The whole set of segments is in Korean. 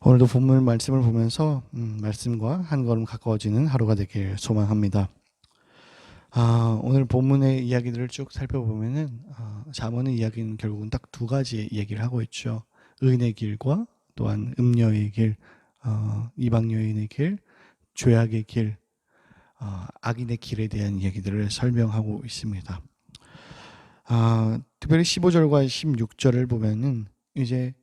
오늘도 본문 말씀을 보면서 말씀과 한 걸음 가까워지는 하루가 되길 소망합니다. 오늘 본문의 이야기들을 쭉 살펴보면은 잠언의 이야기는 결국은 딱 두 가지 얘기를 하고 있죠. 의인의 길과 또한 음녀의 길, 이방 여인의 길, 죄악의 길, 악인의 길에 대한 이야기들을 설명하고 있습니다. 특별히 15절과 16절을 보면은 이제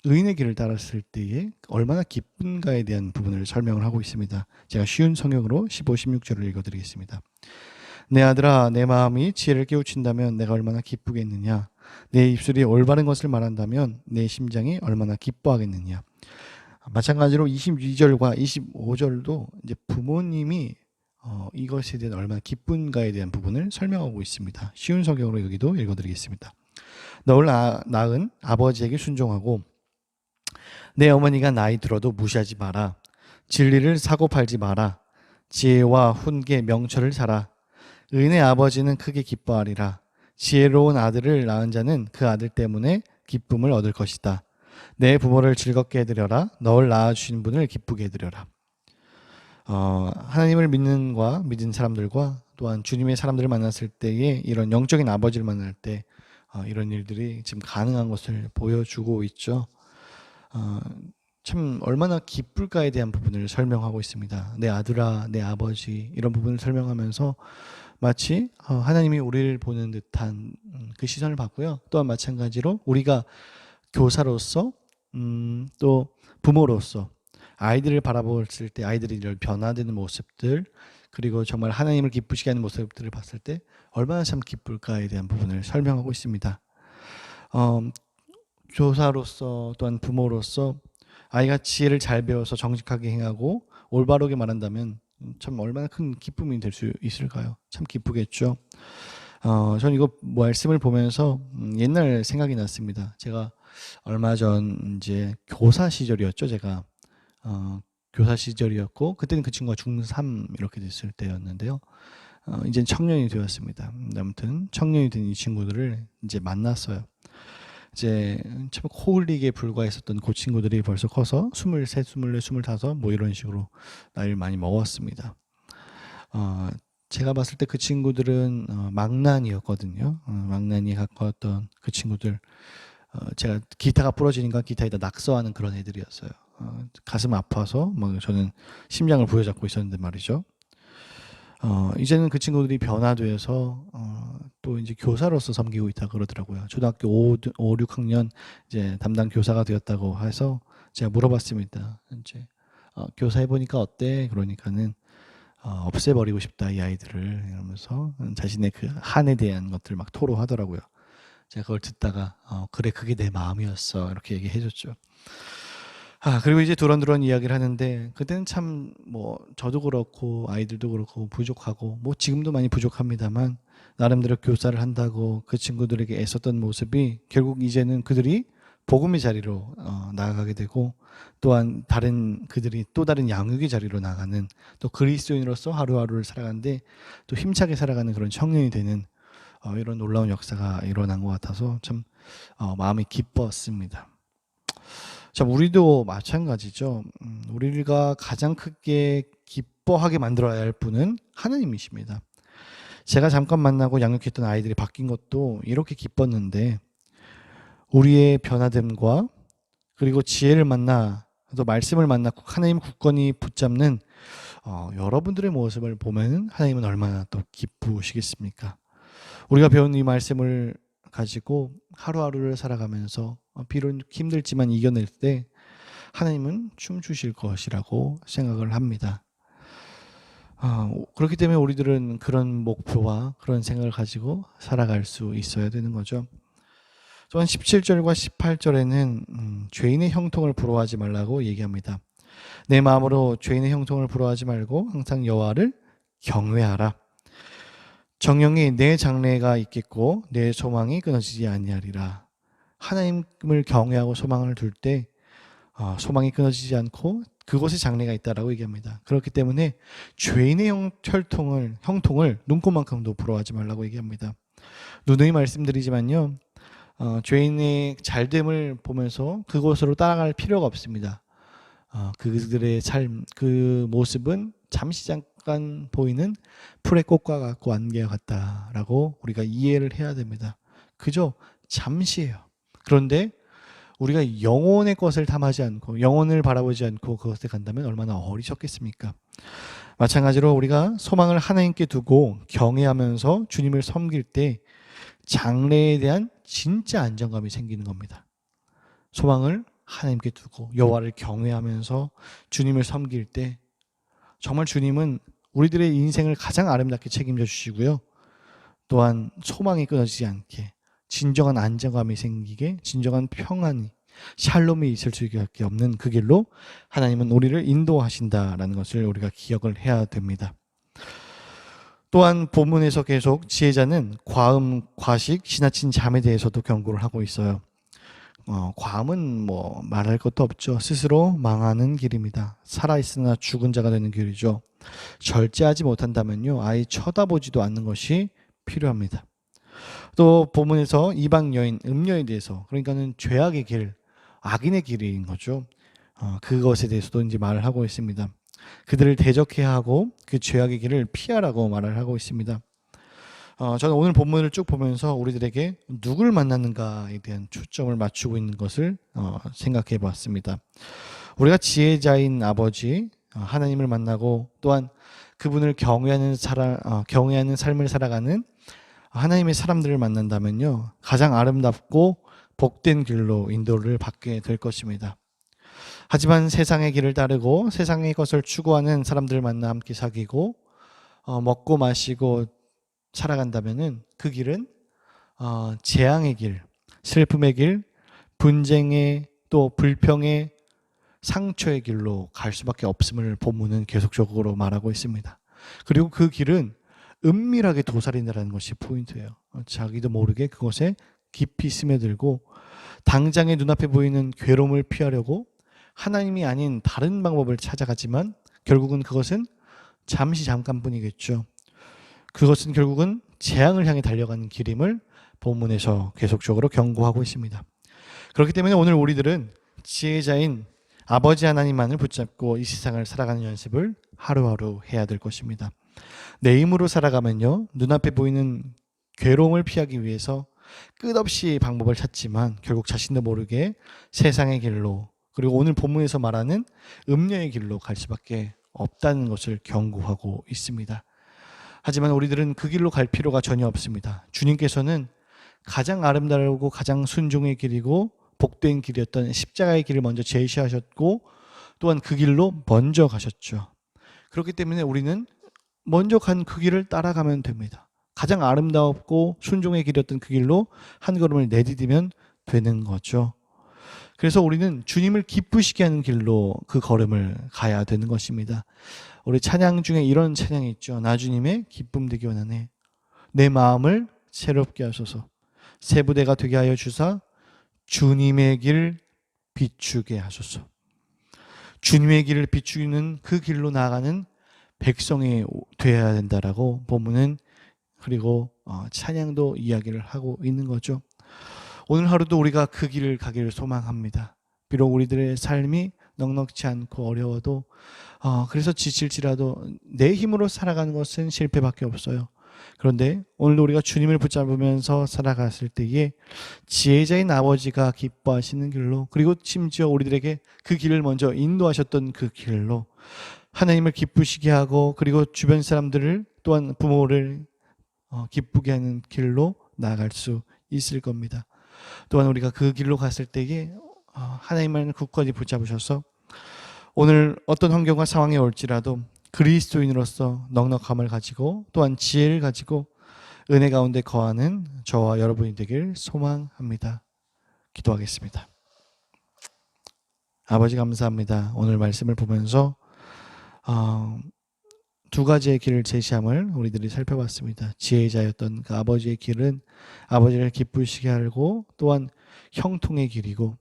의인의 길을 따랐을 때에 얼마나 기쁜가에 대한 부분을 설명을 하고 있습니다. 제가 쉬운 성역으로 15, 16절을 읽어드리겠습니다. 내 아들아, 내 마음이 지혜를 깨우친다면 내가 얼마나 기쁘겠느냐. 내 입술이 올바른 것을 말한다면 내 심장이 얼마나 기뻐하겠느냐. 마찬가지로 22절과 25절도 이제 부모님이 이것에 대한 얼마나 기쁜가에 대한 부분을 설명하고 있습니다. 쉬운 성경으로 여기도 읽어드리겠습니다. 너를 낳은 아버지에게 순종하고 내 어머니가 나이 들어도 무시하지 마라. 진리를 사고 팔지 마라. 지혜와 훈계, 명철을 사라. 의인의 아버지는 크게 기뻐하리라. 지혜로운 아들을 낳은 자는 그 아들 때문에 기쁨을 얻을 것이다. 내 부모를 즐겁게 해드려라. 널 낳아주신 분을 기쁘게 해드려라. 하나님을 믿는 사람들과 또한 주님의 사람들을 만났을 때에 이런 영적인 아버지를 만날 때 이런 일들이 지금 가능한 것을 보여주고 있죠. 참 얼마나 기쁠까에 대한 부분을 설명하고 있습니다. 내 아들아, 내 아버지 이런 부분을 설명하면서 마치 하나님이 우리를 보는 듯한 그 시선을 받고요. 또한 마찬가지로 우리가 교사로서 또 부모로서 아이들을 바라봤을 때 아이들이 변화되는 모습들 그리고 정말 하나님을 기쁘시게 하는 모습들을 봤을 때 얼마나 참 기쁠까에 대한 부분을 설명하고 있습니다. 교사로서 또한 부모로서 아이가 지혜를 잘 배워서 정직하게 행하고 올바르게 말한다면 참 얼마나 큰 기쁨이 될 수 있을까요? 참 기쁘겠죠. 저는 이거 말씀을 보면서 옛날 생각이 났습니다. 제가 얼마 전 이제 교사 시절이었죠. 제가 교사 시절이었고 그때는 그 친구가 중3 이렇게 됐을 때였는데요. 이제 청년이 되었습니다. 아무튼 청년이 된 이 친구들을 이제 만났어요. 이제 참 코흘리게 불과했었던 그 친구들이 벌써 커서 23, 24, 25 뭐 이런 식으로 나이를 많이 먹었습니다. 제가 봤을 때 그 친구들은 망난이었거든요. 망난이에 가까웠던 그 친구들. 제가 기타가 부러지니까 기타에다 낙서하는 그런 애들이었어요. 가슴 아파서 막 저는 심장을 부여잡고 있었는데 말이죠. 이제는 그 친구들이 변화돼서 또 이제 교사로서 섬기고 있다 그러더라고요. 초등학교 5, 6학년 이제 담당 교사가 되었다고 해서 제가 물어봤습니다. 이제 교사 해보니까 어때? 그러니까는 없애버리고 싶다 이 아이들을 이러면서 자신의 그 한에 대한 것들을 막 토로하더라고요. 제가 그걸 듣다가 그래 그게 내 마음이었어 이렇게 얘기해줬죠. 그리고 이제 두런두런 이야기를 하는데 그때는 참 뭐 저도 그렇고 아이들도 그렇고 부족하고 뭐 지금도 많이 부족합니다만 나름대로 교사를 한다고 그 친구들에게 애썼던 모습이 결국 이제는 그들이 복음의 자리로 나아가게 되고 또한 그들이 또 다른 양육의 자리로 나가는 또 그리스도인으로서 하루하루를 살아가는데 또 힘차게 살아가는 그런 청년이 되는 이런 놀라운 역사가 일어난 것 같아서 참 마음이 기뻤습니다. 참 우리도 마찬가지죠. 우리가 가장 크게 기뻐하게 만들어야 할 분은 하나님이십니다. 제가 잠깐 만나고 양육했던 아이들이 바뀐 것도 이렇게 기뻤는데 우리의 변화됨과 그리고 지혜를 만나 또 말씀을 만나 하나님 굳건히 붙잡는 여러분들의 모습을 보면 하나님은 얼마나 또 기쁘시겠습니까? 우리가 배운 이 말씀을 가지고 하루하루를 살아가면서 비록 힘들지만 이겨낼 때 하나님은 춤추실 것이라고 생각을 합니다. 그렇기 때문에 우리들은 그런 목표와 그런 생각을 가지고 살아갈 수 있어야 되는 거죠. 또한 17절과 18절에는 죄인의 형통을 부러워하지 말라고 얘기합니다. 내 마음으로 죄인의 형통을 부러워하지 말고 항상 여호와를 경외하라. 정령이 내 장래가 있겠고 내 소망이 끊어지지 아니하리라. 하나님을 경외하고 소망을 둘 때 소망이 끊어지지 않고 그곳에 장래가 있다라고 얘기합니다. 그렇기 때문에 죄인의 형통을 눈꽃만큼도 부러워하지 말라고 얘기합니다. 누누이 말씀드리지만요. 죄인의 잘됨을 보면서 그곳으로 따라갈 필요가 없습니다. 그들의 삶, 그 모습은 잠시 잠깐 보이는 풀의 꽃과 같고 안개와 같다라고 우리가 이해를 해야 됩니다. 그저 잠시예요. 그런데 우리가 영혼의 것을 탐하지 않고 영혼을 바라보지 않고 그것에 간다면 얼마나 어리석겠습니까? 마찬가지로 우리가 소망을 하나님께 두고 경외하면서 주님을 섬길 때 장래에 대한 진짜 안정감이 생기는 겁니다. 소망을 하나님께 두고 여호와를 경외하면서 주님을 섬길 때 정말 주님은 우리들의 인생을 가장 아름답게 책임져 주시고요. 또한 소망이 끊어지지 않게 진정한 안정감이 생기게 진정한 평안이 샬롬이 있을 수밖에 없는 그 길로 하나님은 우리를 인도하신다라는 것을 우리가 기억을 해야 됩니다. 또한 본문에서 계속 지혜자는 과음, 과식, 지나친 잠에 대해서도 경고를 하고 있어요. 과음은 뭐 말할 것도 없죠. 스스로 망하는 길입니다. 살아있으나 죽은 자가 되는 길이죠. 절제하지 못한다면요, 아예 쳐다보지도 않는 것이 필요합니다. 또 본문에서 이방 여인, 음녀에 대해서, 그러니까는 죄악의 길, 악인의 길인 거죠. 그것에 대해서도 이제 말을 하고 있습니다. 그들을 대적해야 하고 그 죄악의 길을 피하라고 말을 하고 있습니다. 저는 오늘 본문을 쭉 보면서 우리들에게 누굴 만나는가에 대한 초점을 맞추고 있는 것을 생각해 봤습니다. 우리가 지혜자인 아버지 하나님을 만나고 또한 그분을 경외하는 삶을 살아가는 하나님의 사람들을 만난다면요, 가장 아름답고 복된 길로 인도를 받게 될 것입니다. 하지만 세상의 길을 따르고 세상의 것을 추구하는 사람들을 만나 함께 사귀고 먹고 마시고 살아간다면은 그 길은 재앙의 길, 슬픔의 길, 분쟁의 또 불평의 상처의 길로 갈 수밖에 없음을 본문은 계속적으로 말하고 있습니다. 그리고 그 길은 은밀하게 도살인다라는 것이 포인트예요. 자기도 모르게 그것에 깊이 스며들고 당장의 눈앞에 보이는 괴로움을 피하려고 하나님이 아닌 다른 방법을 찾아가지만 결국은 그것은 잠깐뿐이겠죠. 그것은 결국은 재앙을 향해 달려가는 길임을 본문에서 계속적으로 경고하고 있습니다. 그렇기 때문에 오늘 우리들은 지혜자인 아버지 하나님만을 붙잡고 이 세상을 살아가는 연습을 하루하루 해야 될 것입니다. 내 힘으로 살아가면요, 눈앞에 보이는 괴로움을 피하기 위해서 끝없이 방법을 찾지만 결국 자신도 모르게 세상의 길로, 그리고 오늘 본문에서 말하는 음녀의 길로 갈 수밖에 없다는 것을 경고하고 있습니다. 하지만 우리들은 그 길로 갈 필요가 전혀 없습니다. 주님께서는 가장 아름다우고 가장 순종의 길이고 복된 길이었던 십자가의 길을 먼저 제시하셨고 또한 그 길로 먼저 가셨죠. 그렇기 때문에 우리는 먼저 간 그 길을 따라가면 됩니다. 가장 아름답고 순종의 길이었던 그 길로 한 걸음을 내디디면 되는 거죠. 그래서 우리는 주님을 기쁘시게 하는 길로 그 걸음을 가야 되는 것입니다. 우리 찬양 중에 이런 찬양이 있죠. 나 주님의 기쁨 되기 원하네. 내 마음을 새롭게 하소서. 새 부대가 되게 하여 주사 주님의 길 비추게 하소서. 주님의 길을 비추는 그 길로 나아가는 백성이 되어야 된다라고 본문은 그리고 찬양도 이야기를 하고 있는 거죠. 오늘 하루도 우리가 그 길을 가기를 소망합니다. 비록 우리들의 삶이 넉넉지 않고 어려워도 그래서 지칠지라도 내 힘으로 살아가는 것은 실패밖에 없어요. 그런데 오늘도 우리가 주님을 붙잡으면서 살아갔을 때에 지혜자인 아버지가 기뻐하시는 길로, 그리고 심지어 우리들에게 그 길을 먼저 인도하셨던 그 길로 하나님을 기쁘시게 하고 그리고 주변 사람들을 또한 부모를 기쁘게 하는 길로 나아갈 수 있을 겁니다. 또한 우리가 그 길로 갔을 때에 하나님만을 굳건히 붙잡으셔서 오늘 어떤 환경과 상황이 올지라도 그리스도인으로서 넉넉함을 가지고 또한 지혜를 가지고 은혜 가운데 거하는 저와 여러분이 되길 소망합니다. 기도하겠습니다. 아버지 감사합니다. 오늘 말씀을 보면서 두 가지의 길을 제시함을 우리들이 살펴봤습니다. 지혜자였던 그 아버지의 길은 아버지를 기쁘시게 하고 또한 형통의 길이고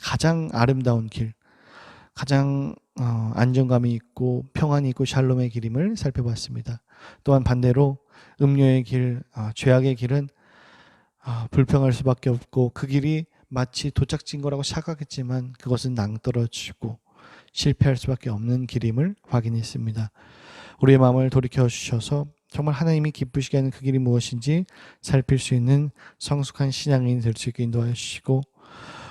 가장 아름다운 길, 가장 안정감이 있고 평안이 있고 샬롬의 길임을 살펴봤습니다. 또한 반대로 음료의 길, 죄악의 길은 불평할 수밖에 없고 그 길이 마치 도착진 거라고 착각했지만 그것은 낭떠러지고 실패할 수밖에 없는 길임을 확인했습니다. 우리의 마음을 돌이켜 주셔서 정말 하나님이 기쁘시게 하는 그 길이 무엇인지 살필 수 있는 성숙한 신앙인이 될 수 있게 인도하여 주시고,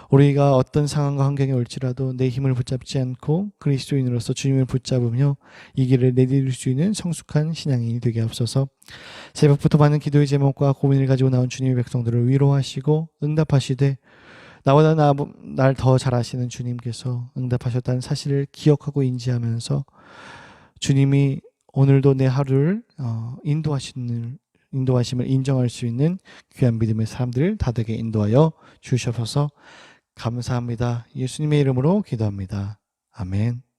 우리가 어떤 상황과 환경에 올지라도 내 힘을 붙잡지 않고 그리스도인으로서 주님을 붙잡으며 이 길을 내디딜 수 있는 성숙한 신앙인이 되게 하옵소서. 새벽부터 많은 기도의 제목과 고민을 가지고 나온 주님의 백성들을 위로하시고 응답하시되, 나보다 날 더 잘 아시는 주님께서 응답하셨다는 사실을 기억하고 인지하면서 주님이 오늘도 내 하루를 인도하심을 인정할 수 있는 귀한 믿음의 사람들을 다되게 인도하여 주셔서 감사합니다. 예수님의 이름으로 기도합니다. 아멘.